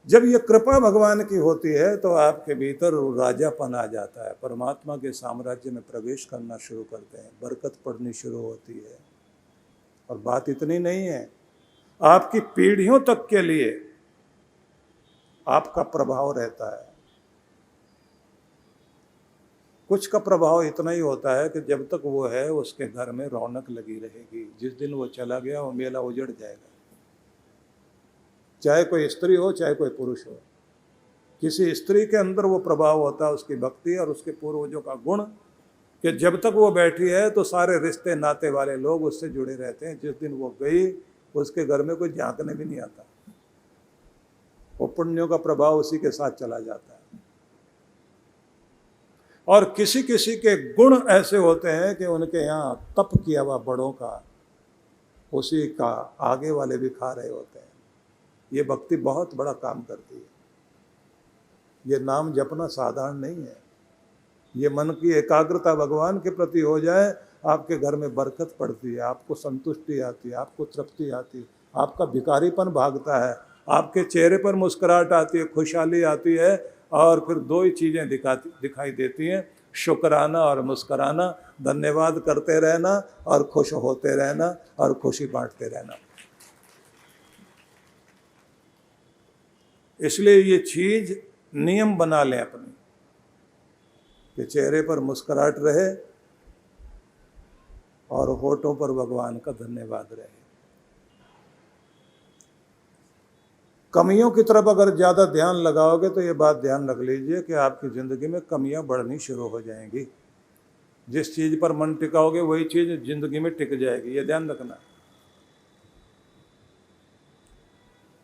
जब ये कृपा भगवान की होती है तो आपके भीतर राजापन आ जाता है, परमात्मा के साम्राज्य में प्रवेश करना शुरू करते हैं, बरकत पड़नी शुरू होती है। और बात इतनी नहीं है, आपकी पीढ़ियों तक के लिए आपका प्रभाव रहता है। कुछ का प्रभाव इतना ही होता है कि जब तक वो है उसके घर में रौनक लगी रहेगी, जिस दिन वो चला गया वो मेला उजड़ जाएगा। चाहे कोई स्त्री हो चाहे कोई पुरुष हो, किसी स्त्री के अंदर वो प्रभाव होता है, उसकी भक्ति और उसके पूर्वजों का गुण, कि जब तक वो बैठी है तो सारे रिश्ते नाते वाले लोग उससे जुड़े रहते हैं। जिस दिन वो गई उसके घर में कोई झांकने भी नहीं आता, वो पुण्यों का प्रभाव उसी के साथ चला जाता है। और किसी किसी के गुण ऐसे होते हैं कि उनके यहाँ तप किया हुआ बड़ों का उसी का आगे वाले भी खा रहे होते हैं। ये भक्ति बहुत बड़ा काम करती है। ये नाम जपना साधारण नहीं है। ये मन की एकाग्रता भगवान के प्रति हो जाए, आपके घर में बरकत पड़ती है, आपको संतुष्टि आती है, आपको तृप्ति आती है, आपका भिखारीपन भागता है, आपके चेहरे पर मुस्कुराहट आती है, खुशहाली आती है। और फिर दो ही चीज़ें दिखाई देती हैं, शुक्राना और मुस्कुराना, धन्यवाद करते रहना और खुश होते रहना और खुशी बांटते रहना। इसलिए ये चीज़ नियम बना लें अपनी, कि चेहरे पर मुस्कुराहट रहे और होठों पर भगवान का धन्यवाद रहे। कमियों की तरफ अगर ज़्यादा ध्यान लगाओगे तो ये बात ध्यान रख लीजिए कि आपकी ज़िंदगी में कमियां बढ़नी शुरू हो जाएंगी। जिस चीज़ पर मन टिकाओगे वही चीज़ ज़िंदगी में टिक जाएगी, ये ध्यान रखना।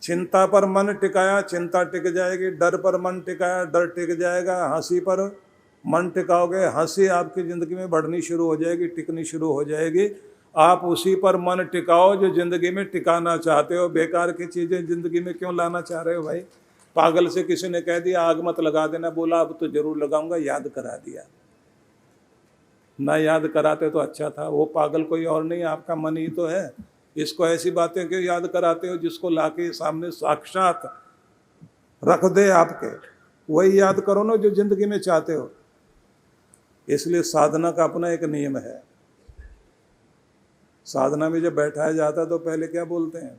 चिंता पर मन टिकाया चिंता टिक जाएगी, डर पर मन टिकाया डर टिक जाएगा, हंसी पर मन टिकाओगे हंसी आपकी ज़िंदगी में बढ़नी शुरू हो जाएगी, टिकनी शुरू हो जाएगी। आप उसी पर मन टिकाओ जो ज़िंदगी में टिकाना चाहते हो। बेकार की चीज़ें ज़िंदगी में क्यों लाना चाह रहे हो भाई? पागल से किसी ने कह दिया आग मत लगा देना, बोला अब तो जरूर लगाऊंगा, याद करा दिया। ना याद कराते तो अच्छा था। वो पागल कोई और नहीं, आपका मन ही तो है। इसको ऐसी बातें क्यों याद कराते हो जिसको लाके सामने साक्षात रख दे आपके? वही याद करो ना जो जिंदगी में चाहते हो। इसलिए साधना का अपना एक नियम है। साधना में जब बैठाया जाता है तो पहले क्या बोलते हैं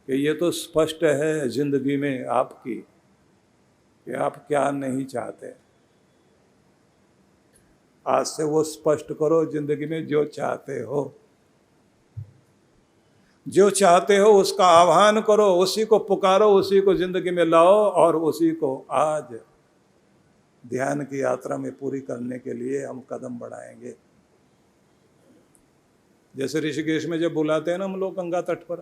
कि ये तो स्पष्ट है जिंदगी में आपकी कि आप क्या नहीं चाहते। आज से वो स्पष्ट करो जिंदगी में जो चाहते हो। जो चाहते हो उसका आह्वान करो, उसी को पुकारो, उसी को जिंदगी में लाओ और उसी को आज ध्यान की यात्रा में पूरी करने के लिए हम कदम बढ़ाएंगे। जैसे ऋषिकेश में जब बुलाते हैं ना हम लोग गंगा तट पर,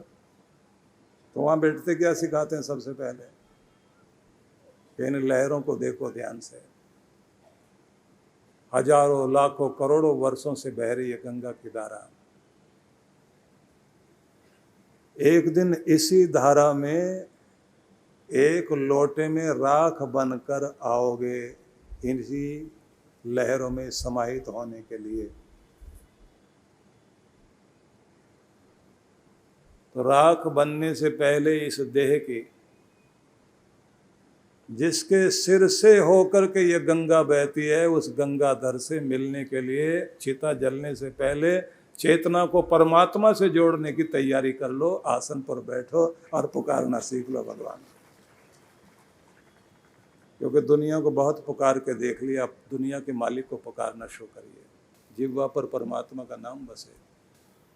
तो वहाँ बैठते क्या सिखाते हैं? सबसे पहले इन लहरों को देखो ध्यान से। हजारों लाखों करोड़ों वर्षों से बह रही है गंगा की धारा। एक दिन इसी धारा में एक लोटे में राख बनकर आओगे, इसी लहरों में समाहित होने के लिए। तो राख बनने से पहले इस देह की, जिसके सिर से होकर के ये गंगा बहती है, उस गंगाधर से मिलने के लिए चिता जलने से पहले चेतना को परमात्मा से जोड़ने की तैयारी कर लो। आसन पर बैठो और पुकारना सीख लो भगवान। क्योंकि दुनिया को बहुत पुकार के देख लिया, अब दुनिया के मालिक को पुकारना शुरू करिए। जिह्वा पर परमात्मा का नाम बसे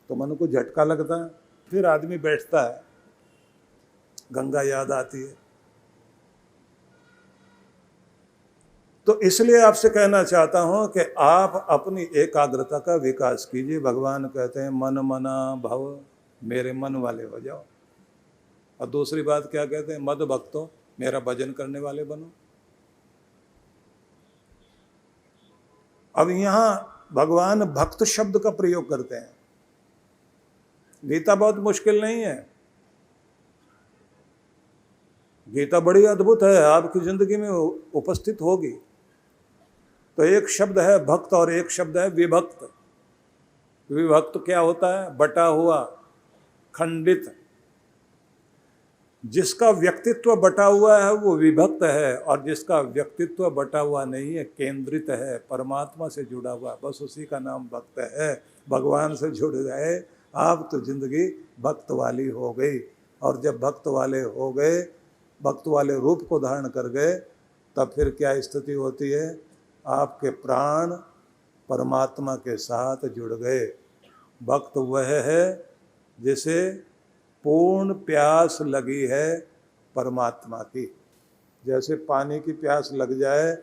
तो मन को झटका लगता है, फिर आदमी बैठता है, गंगा याद आती है। तो इसलिए आपसे कहना चाहता हूं कि आप अपनी एकाग्रता का विकास कीजिए। भगवान कहते हैं मन मना भव, मेरे मन वाले हो जाओ। और दूसरी बात क्या कहते हैं? मद भक्तो, मेरा भजन करने वाले बनो। अब यहां भगवान भक्त शब्द का प्रयोग करते हैं। गीता बहुत मुश्किल नहीं है, गीता बड़ी अद्भुत है, आपकी जिंदगी में उपस्थित होगी। तो एक शब्द है भक्त और एक शब्द है विभक्त। विभक्त क्या होता है? बटा हुआ, खंडित। जिसका व्यक्तित्व बटा हुआ है वो विभक्त है, और जिसका व्यक्तित्व बटा हुआ नहीं है, केंद्रित है, परमात्मा से जुड़ा हुआ, बस उसी का नाम भक्त है। भगवान से जुड़ गए आप तो जिंदगी भक्त वाली हो गई। और जब भक्त वाले हो गए, भक्त वाले रूप को धारण कर गए, तब फिर क्या स्थिति होती है? आपके प्राण परमात्मा के साथ जुड़ गए। भक्त वह है जिसे पूर्ण प्यास लगी है परमात्मा की। जैसे पानी की प्यास लग जाए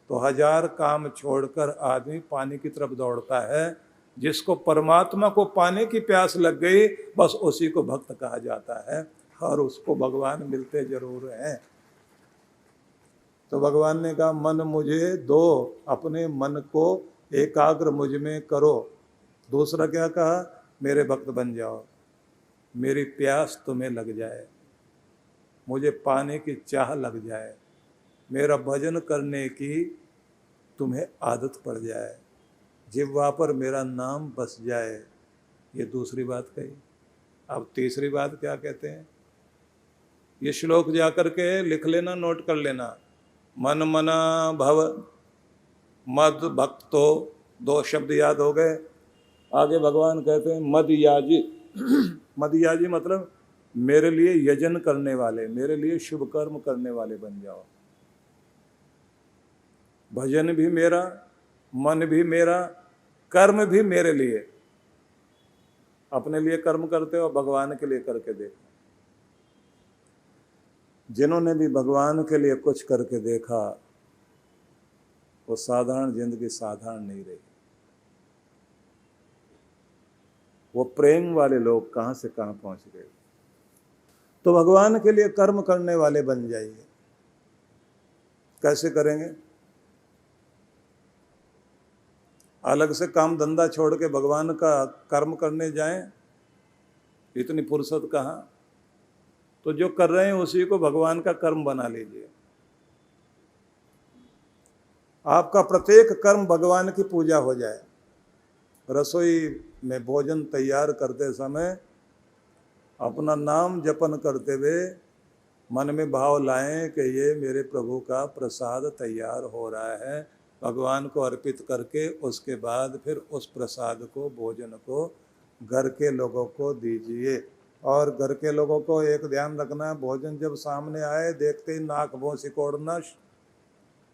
तो हजार काम छोड़कर आदमी पानी की तरफ दौड़ता है। जिसको परमात्मा को पानी की प्यास लग गई, बस उसी को भक्त कहा जाता है, और उसको भगवान मिलते जरूर हैं। तो भगवान ने कहा, मन मुझे दो, अपने मन को एकाग्र मुझ में करो। दूसरा क्या कहा? मेरे भक्त बन जाओ, मेरी प्यास तुम्हें लग जाए, मुझे पाने की चाह लग जाए, मेरा भजन करने की तुम्हें आदत पड़ जाए, जिह्वा पर मेरा नाम बस जाए। ये दूसरी बात कही। अब तीसरी बात क्या कहते हैं? ये श्लोक जाकर के लिख लेना, नोट कर लेना। मन मना भव मद भक्तो, दो शब्द याद हो गए। आगे भगवान कहते हैं मद याजी। मद याजी मतलब मेरे लिए यजन करने वाले, मेरे लिए शुभ कर्म करने वाले बन जाओ। भजन भी मेरा, मन भी मेरा, कर्म भी मेरे लिए। अपने लिए कर्म करते हो, भगवान के लिए करके देखो। जिन्होंने भी भगवान के लिए कुछ करके देखा, वो साधारण जिंदगी साधारण नहीं रही। वो प्रेम वाले लोग कहां से कहां पहुंच गए। तो भगवान के लिए कर्म करने वाले बन जाइए। कैसे करेंगे? अलग से काम धंधा छोड़ के भगवान का कर्म करने जाएं, इतनी फुर्सत कहाँ। तो जो कर रहे हैं उसी को भगवान का कर्म बना लीजिए। आपका प्रत्येक कर्म भगवान की पूजा हो जाए। रसोई में भोजन तैयार करते समय अपना नाम जपन करते हुए मन में भाव लाएं कि ये मेरे प्रभु का प्रसाद तैयार हो रहा है, भगवान को अर्पित करके उसके बाद फिर उस प्रसाद को, भोजन को घर के लोगों को दीजिए। और घर के लोगों को एक ध्यान रखना, भोजन जब सामने आए देखते ही नाक भों सिकोड़ना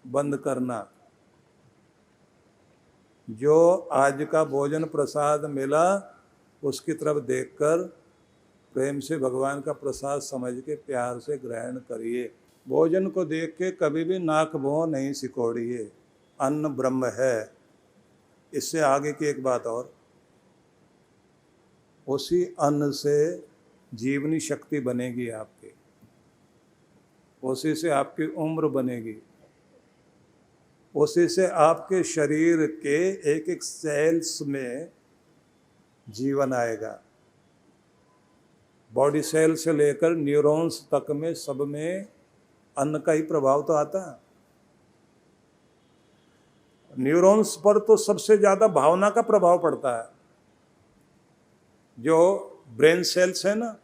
बंद करना। जो आज का भोजन प्रसाद मिला उसकी तरफ देखकर प्रेम से भगवान का प्रसाद समझ के प्यार से ग्रहण करिए। भोजन को देख के कभी भी नाक भों नहीं सिकोड़िए। अन्न ब्रह्म है। इससे आगे की एक बात और, उसी अन्न से जीवनी शक्ति बनेगी आपकी, उसी से आपकी उम्र बनेगी, उसी से आपके शरीर के एक एक सेल्स में जीवन आएगा। बॉडी सेल से लेकर न्यूरॉन्स तक में सब में अन्न का ही प्रभाव तो आता है। न्यूरॉन्स पर तो सबसे ज्यादा भावना का प्रभाव पड़ता है। जो ब्रेन सेल्स है ना,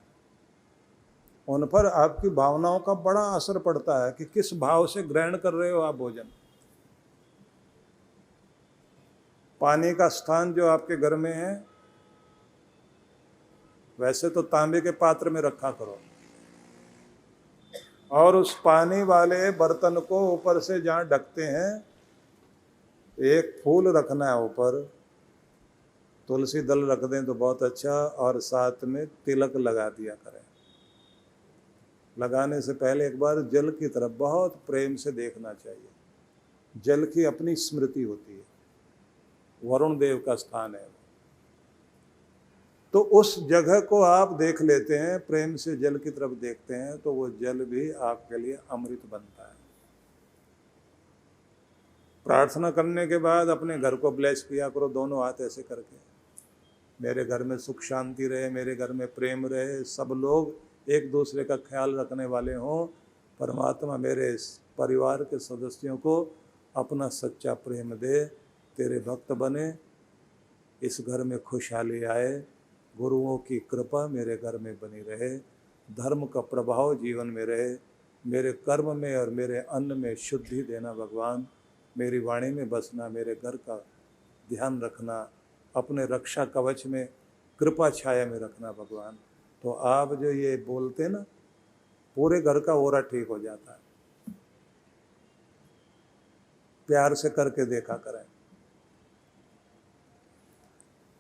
उन पर आपकी भावनाओं का बड़ा असर पड़ता है कि किस भाव से ग्रहण कर रहे हो आप भोजन। पानी का स्थान जो आपके घर में है, वैसे तो तांबे के पात्र में रखा करो, और उस पानी वाले बर्तन को ऊपर से जहाँ ढकते हैं एक फूल रखना है ऊपर, तुलसी दल रख दें तो बहुत अच्छा, और साथ में तिलक लगा दिया करें। लगाने से पहले एक बार जल की तरफ बहुत प्रेम से देखना चाहिए। जल की अपनी स्मृति होती है, वरुण देव का स्थान है। तो उस जगह को आप देख लेते हैं, प्रेम से जल की तरफ देखते हैं, तो वो जल भी आपके लिए अमृत बनता है। प्रार्थना करने के बाद अपने घर को ब्लेस किया करो, दोनों हाथ ऐसे करके, मेरे घर में सुख शांति रहे, मेरे घर में प्रेम रहे, सब लोग एक दूसरे का ख्याल रखने वाले हों, परमात्मा मेरे इस परिवार के सदस्यों को अपना सच्चा प्रेम दे, तेरे भक्त बने, इस घर में खुशहाली आए, गुरुओं की कृपा मेरे घर में बनी रहे, धर्म का प्रभाव जीवन में रहे, मेरे कर्म में और मेरे अन्न में शुद्धि देना भगवान, मेरी वाणी में बसना, मेरे घर का ध्यान रखना, अपने रक्षा कवच में कृपा छाया में रखना भगवान। तो आप जो ये बोलते ना, पूरे घर का ओरा ठीक हो जाता है। प्यार से करके देखा करें।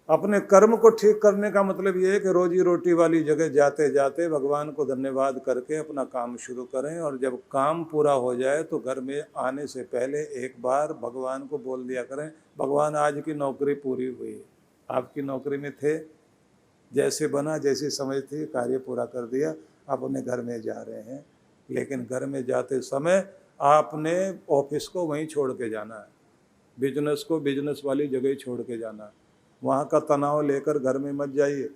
अपने कर्म को ठीक करने का मतलब ये है कि रोजी रोटी वाली जगह जाते जाते भगवान को धन्यवाद करके अपना काम शुरू करें, और जब काम पूरा हो जाए तो घर में आने से पहले एक बार भगवान को बोल दिया करें, भगवान आज की नौकरी पूरी हुई, आपकी नौकरी में थे, जैसे बना जैसी समझ थी कार्य पूरा कर दिया, आप अपने घर में जा रहे हैं। लेकिन घर में जाते समय आपने ऑफिस को वहीं छोड़ के जाना है, बिजनेस को बिजनेस वाली जगह ही छोड़ के जाना है। वहाँ का तनाव लेकर घर में मत जाइए।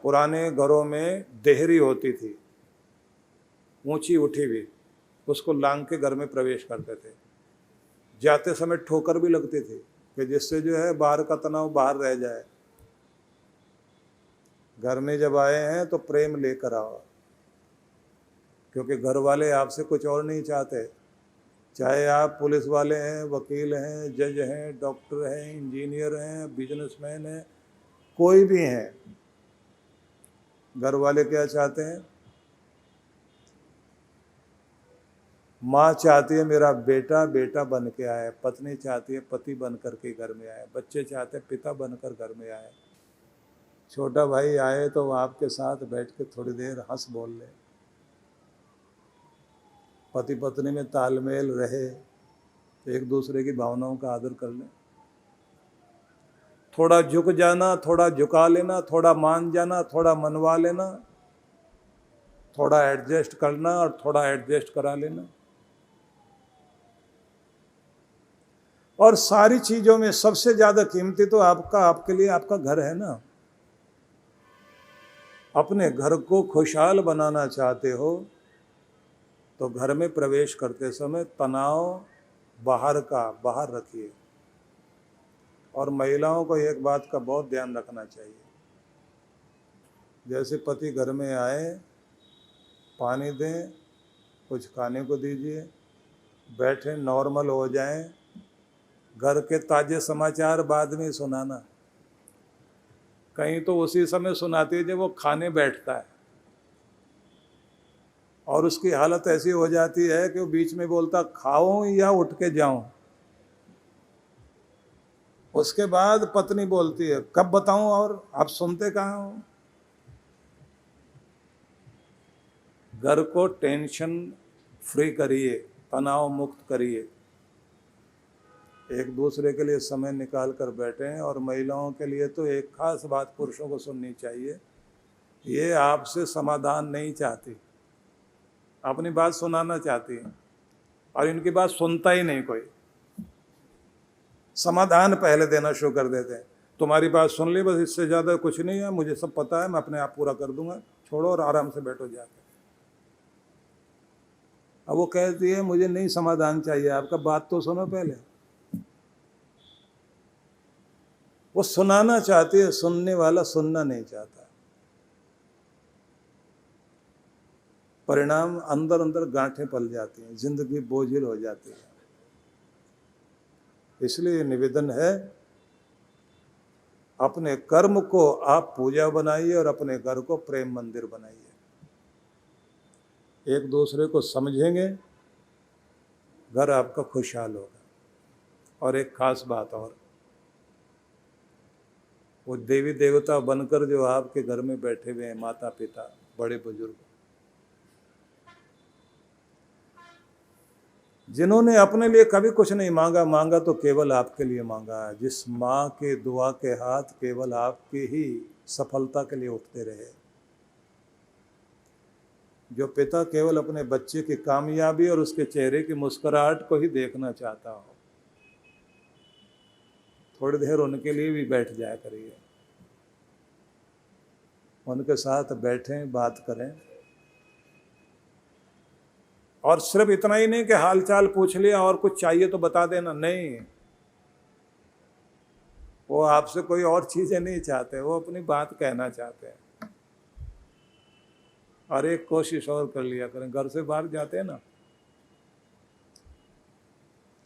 पुराने घरों में देहरी होती थी, ऊंची उठी हुई, उसको लांग के घर में प्रवेश करते थे। जाते समय ठोकर भी लगती थी कि जिससे जो है बाहर का तनाव बाहर रह जाए। घर में जब आए हैं तो प्रेम लेकर आओ, क्योंकि घर वाले आपसे कुछ और नहीं चाहते। चाहे आप पुलिस वाले हैं, वकील हैं, जज हैं, डॉक्टर हैं, इंजीनियर हैं, बिजनेसमैन हैं, कोई भी हैं, घर वाले क्या चाहते हैं? माँ चाहती है मेरा बेटा बेटा बन के आए, पत्नी चाहती है पति बन करके घर में आए, बच्चे चाहते हैं पिता बनकर घर में आए, छोटा भाई आए तो वो आपके साथ बैठ के थोड़ी देर हंस बोल ले, पति पत्नी में तालमेल रहे, एक दूसरे की भावनाओं का आदर कर लें। थोड़ा झुक जाना, थोड़ा झुका लेना, थोड़ा मान जाना, थोड़ा मनवा लेना, थोड़ा एडजस्ट करना और थोड़ा एडजस्ट करा लेना। और सारी चीजों में सबसे ज्यादा कीमती तो आपके लिए आपका घर है ना। अपने घर को खुशहाल बनाना चाहते हो तो घर में प्रवेश करते समय तनाव बाहर रखिए। और महिलाओं को एक बात का बहुत ध्यान रखना चाहिए, जैसे पति घर में आए, पानी दें, कुछ खाने को दीजिए, बैठे नॉर्मल हो जाएं, घर के ताजे समाचार बाद में सुनाना। कहीं तो उसी समय सुनाती है जब वो खाने बैठता है, और उसकी हालत ऐसी हो जाती है कि वो बीच में बोलता खाऊं या उठ के जाऊं। उसके बाद पत्नी बोलती है कब बताऊं, और आप सुनते कहाँ हो। घर को टेंशन फ्री करिए, तनाव मुक्त करिए, एक दूसरे के लिए समय निकाल कर बैठें। और महिलाओं के लिए तो एक खास बात पुरुषों को सुननी चाहिए, ये आपसे समाधान नहीं चाहती, अपनी बात सुनाना चाहती है, और इनकी बात सुनता ही नहीं कोई, समाधान पहले देना शुरू कर देते हैं। तुम्हारी बात सुन ली बस, इससे ज़्यादा कुछ नहीं है, मुझे सब पता है, मैं अपने आप पूरा कर दूंगा, छोड़ो और आराम से बैठो जाके। अब वो कहती है मुझे नहीं समाधान चाहिए आपका, बात तो सुनो पहले। वो सुनाना चाहती है, सुनने वाला सुनना नहीं चाहता। परिणाम अंदर अंदर गांठें पल जाती हैं, जिंदगी बोझिल हो जाती है। इसलिए निवेदन है, अपने कर्म को आप पूजा बनाइए और अपने घर को प्रेम मंदिर बनाइए। एक दूसरे को समझेंगे, घर आपका खुशहाल होगा। और एक खास बात और, वो देवी देवता बनकर जो आपके घर में बैठे हुए हैं, माता पिता बड़े बुजुर्ग, जिन्होंने अपने लिए कभी कुछ नहीं मांगा, मांगा तो केवल आपके लिए मांगा है। जिस माँ के दुआ के हाथ केवल आपकी ही सफलता के लिए उठते रहे, जो पिता केवल अपने बच्चे की कामयाबी और उसके चेहरे की मुस्कुराहट को ही देखना चाहता हो, थोड़ी देर उनके लिए भी बैठ जाया करिए, उनके साथ बैठें, बात करें। और सिर्फ इतना ही नहीं कि हालचाल पूछ लिया और कुछ चाहिए तो बता देना, नहीं, वो आपसे कोई और चीजें नहीं चाहते, वो अपनी बात कहना चाहते हैं। और एक कोशिश और कर लिया करें, घर से बाहर जाते हैं ना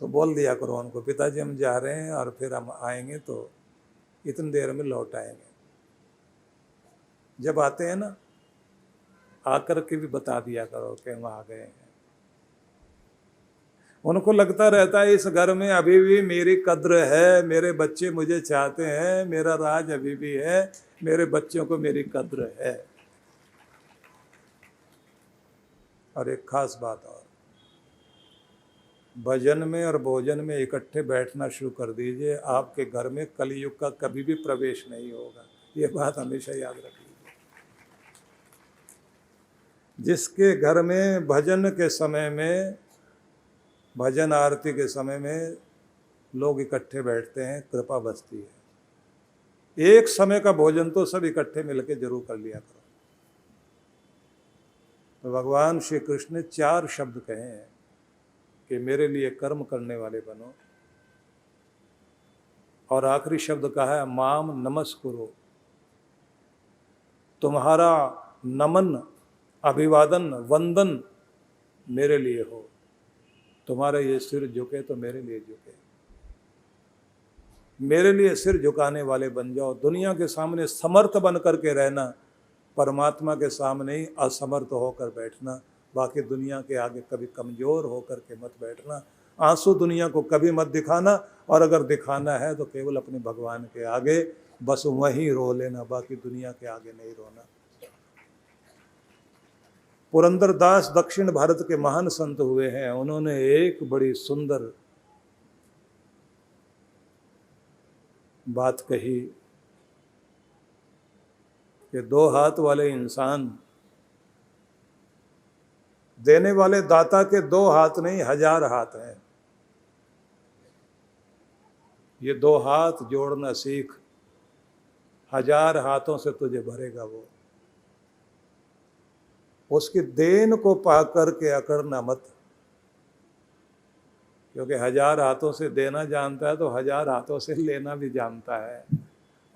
तो बोल दिया करो उनको, पिताजी हम जा रहे हैं और फिर हम आएंगे तो इतनी देर में लौट आएंगे। जब आते हैं ना आकर के भी बता दिया करो कि हम आ गए हैं। उनको लगता रहता है इस घर में अभी भी मेरी कद्र है, मेरे बच्चे मुझे चाहते हैं, मेरा राज अभी भी है, मेरे बच्चों को मेरी कद्र है। और एक खास बात और, भजन में और भोजन में इकट्ठे बैठना शुरू कर दीजिए, आपके घर में कलयुग का कभी भी प्रवेश नहीं होगा। ये बात हमेशा याद रखिए। जिसके घर में भजन के समय में, भजन आरती के समय में लोग इकट्ठे बैठते हैं, कृपा बसती है। एक समय का भोजन तो सब इकट्ठे मिलकर जरूर कर लिया करो। तो भगवान श्री कृष्ण ने 4 शब्द कहे हैं कि मेरे लिए कर्म करने वाले बनो, और आखिरी शब्द कहा है माम नमस्कुरु, तुम्हारा नमन, अभिवादन, वंदन मेरे लिए हो। तुम्हारा ये सिर झुके तो मेरे लिए झुके, मेरे लिए सिर झुकाने वाले बन जाओ। दुनिया के सामने समर्थ बन करके रहना, परमात्मा के सामने ही असमर्थ होकर बैठना। बाकी दुनिया के आगे कभी कमज़ोर होकर के मत बैठना। आंसू दुनिया को कभी मत दिखाना, और अगर दिखाना है तो केवल अपने भगवान के आगे, बस वहीं रो लेना, बाकी दुनिया के आगे नहीं रोना। पुरंदरदास दक्षिण भारत के महान संत हुए हैं। उन्होंने एक बड़ी सुंदर बात कही कि 2 हाथ वाले इंसान, देने वाले दाता के 2 हाथ नहीं 1000 हाथ हैं। ये 2 हाथ जोड़ना सीख, 1000 हाथों से तुझे भरेगा वो। उसकी देन को पा करके अकड़ना मत, क्योंकि 1000 हाथों से देना जानता है तो 1000 हाथों से लेना भी जानता है।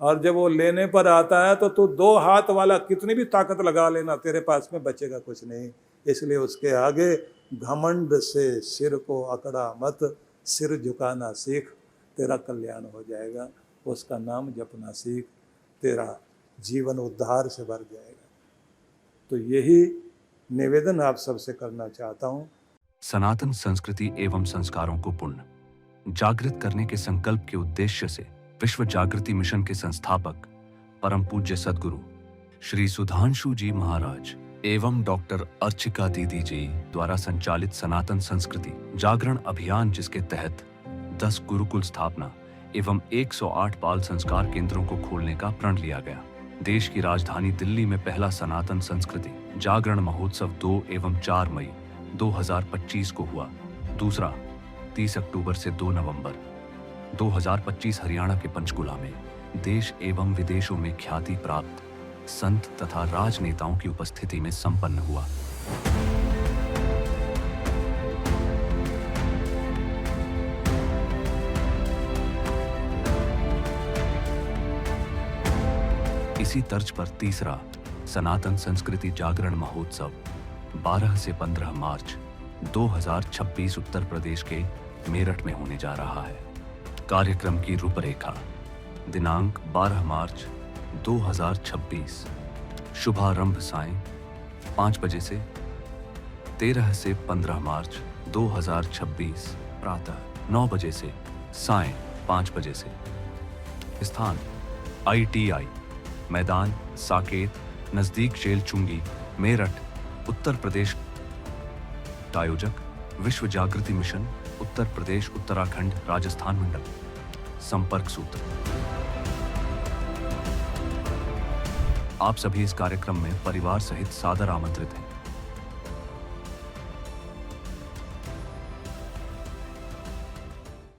और जब वो लेने पर आता है तो तू 2 हाथ वाला कितनी भी ताकत लगा लेना, तेरे पास में बचेगा कुछ नहीं। इसलिए उसके आगे घमंड से सिर को अकड़ा मत, सिर झुकाना सीख, तेरा कल्याण हो जाएगा। उसका नाम जपना सीख, तेरा जीवन उद्धार से भर जाएगा। तो यही निवेदन आप सबसे करना चाहता हूँ। सनातन संस्कृति एवं संस्कारों को पुण्य जागृत करने के संकल्प के उद्देश्य से विश्व जागृति मिशन के संस्थापक परम पूज्य सद्गुरु श्री सुधांशु जी महाराज एवं डॉक्टर अर्चिका दीदी जी द्वारा संचालित सनातन संस्कृति जागरण अभियान, जिसके तहत 10 गुरुकुल स्थापना एवं 108 बाल संस्कार केंद्रों को खोलने का प्रण लिया गया। देश की राजधानी दिल्ली में पहला सनातन संस्कृति जागरण महोत्सव 2 एवं 4 मई 2025 को हुआ। दूसरा 30 अक्टूबर से 2 नवंबर 2025 हरियाणा के पंचकुला में देश एवं विदेशों में ख्याति प्राप्त संत तथा राजनेताओं की उपस्थिति में संपन्न हुआ। इसी तर्ज पर तीसरा सनातन संस्कृति जागरण महोत्सव 12 से 15 मार्च 2026 उत्तर प्रदेश के मेरठ में होने जा रहा है। कार्यक्रम की रूपरेखा, दिनांक 12 मार्च 2026, शुभारंभ सायं 5 बजे से। 13 से 15 मार्च 2026 प्रातः 9 बजे से सायं 5 बजे से। स्थान ITI मैदान साकेत, नजदीक शेलचुंगी, मेरठ, उत्तर प्रदेश। आयोजक विश्व जागृति मिशन, उत्तर प्रदेश, उत्तराखंड, राजस्थान मंडल। संपर्क सूत्र। आप सभी इस कार्यक्रम में परिवार सहित सादर आमंत्रित हैं।